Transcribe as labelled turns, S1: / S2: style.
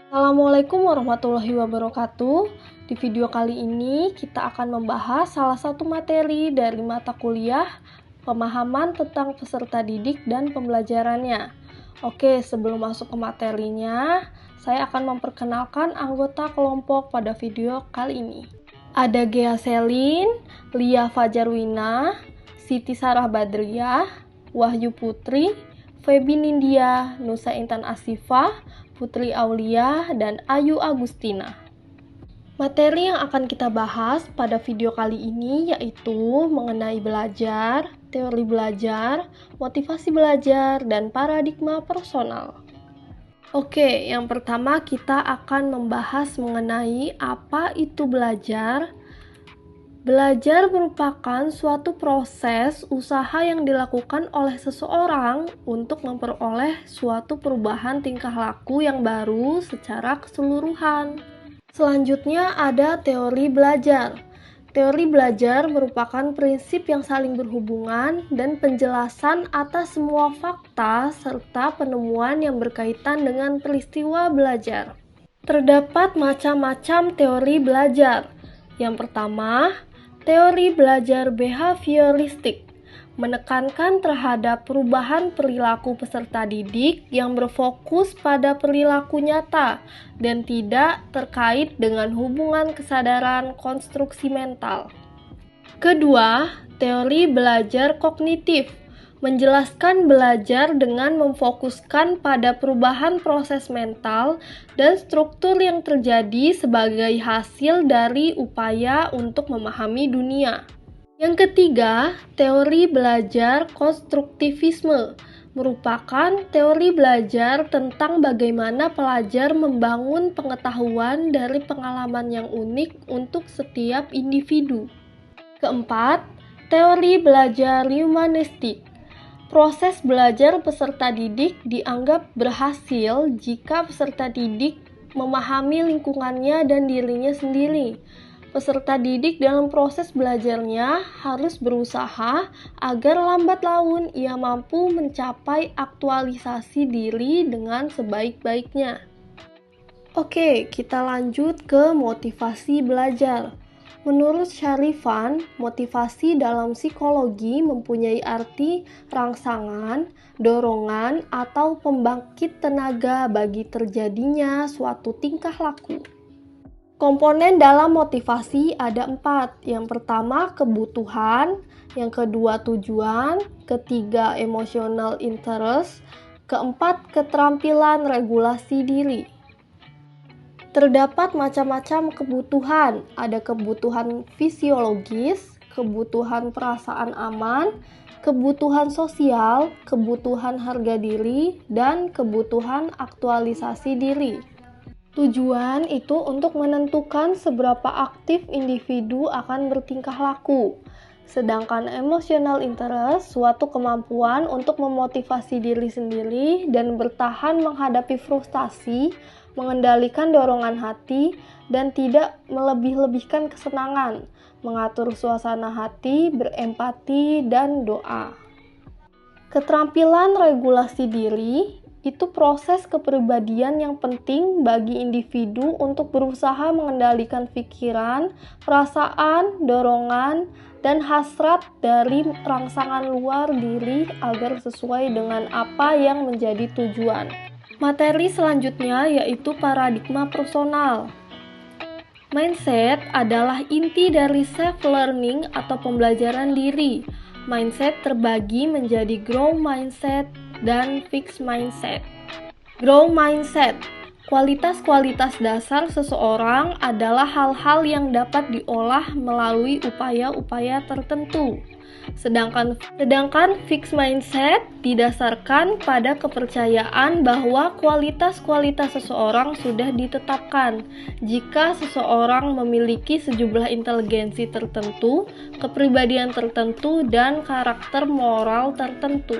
S1: Assalamualaikum warahmatullahi wabarakatuh. Di video kali ini kita akan membahas salah satu materi dari mata kuliah pemahaman tentang peserta didik dan pembelajarannya. Oke, sebelum masuk ke materinya, saya akan memperkenalkan anggota kelompok pada video kali ini. Ada Gea Selin, Lia Fajarwina, Siti Sarah Badriyah, Wahyu Putri, Feby Nindya, Nusa Intan Asifah, Putri Aulia, dan Ayu Agustina. Materi yang akan kita bahas pada video kali ini yaitu mengenai belajar, teori belajar, motivasi belajar, dan paradigma personal. Oke, yang pertama kita akan membahas mengenai apa itu belajar. Belajar merupakan suatu proses usaha yang dilakukan oleh seseorang untuk memperoleh suatu perubahan tingkah laku yang baru secara keseluruhan. Selanjutnya ada teori belajar. Teori belajar merupakan prinsip yang saling berhubungan dan penjelasan atas semua fakta serta penemuan yang berkaitan dengan peristiwa belajar. Terdapat macam-macam teori belajar. Yang pertama, teori belajar behavioristik menekankan terhadap perubahan perilaku peserta didik yang berfokus pada perilaku nyata dan tidak terkait dengan hubungan kesadaran konstruksi mental. Kedua, teori belajar kognitif menjelaskan belajar dengan memfokuskan pada perubahan proses mental dan struktur yang terjadi sebagai hasil dari upaya untuk memahami dunia. Yang ketiga, teori belajar konstruktivisme merupakan teori belajar tentang bagaimana pelajar membangun pengetahuan dari pengalaman yang unik untuk setiap individu. Keempat, teori belajar humanistik. Proses belajar peserta didik dianggap berhasil jika peserta didik memahami lingkungannya dan dirinya sendiri. Peserta didik dalam proses belajarnya harus berusaha agar lambat laun ia mampu mencapai aktualisasi diri dengan sebaik-baiknya. Oke, kita lanjut ke motivasi belajar. Menurut Syarifan, motivasi dalam psikologi mempunyai arti rangsangan, dorongan, atau pembangkit tenaga bagi terjadinya suatu tingkah laku. Komponen dalam motivasi ada 4. Yang pertama, kebutuhan. Yang kedua, tujuan. Ketiga, emotional interest. Keempat, keterampilan regulasi diri. Terdapat macam-macam kebutuhan. Ada kebutuhan fisiologis, kebutuhan perasaan aman, kebutuhan sosial, kebutuhan harga diri, dan kebutuhan aktualisasi diri. Tujuan itu untuk menentukan seberapa aktif individu akan bertingkah laku. Sedangkan emotional interest, suatu kemampuan untuk memotivasi diri sendiri dan bertahan menghadapi frustasi, mengendalikan dorongan hati, dan tidak melebih-lebihkan kesenangan, mengatur suasana hati, berempati, dan doa. Keterampilan regulasi diri itu proses kepribadian yang penting bagi individu untuk berusaha mengendalikan pikiran, perasaan, dorongan, dan hasrat dari rangsangan luar diri agar sesuai dengan apa yang menjadi tujuan. Materi selanjutnya yaitu paradigma personal. Mindset adalah inti dari self-learning atau pembelajaran diri. Mindset terbagi menjadi growth mindset dan fixed mindset. Growth mindset, kualitas-kualitas dasar seseorang adalah hal-hal yang dapat diolah melalui upaya-upaya tertentu. Sedangkan fixed mindset didasarkan pada kepercayaan bahwa kualitas-kualitas seseorang sudah ditetapkan. Jika seseorang memiliki sejumlah inteligensi tertentu, kepribadian tertentu, dan karakter moral tertentu.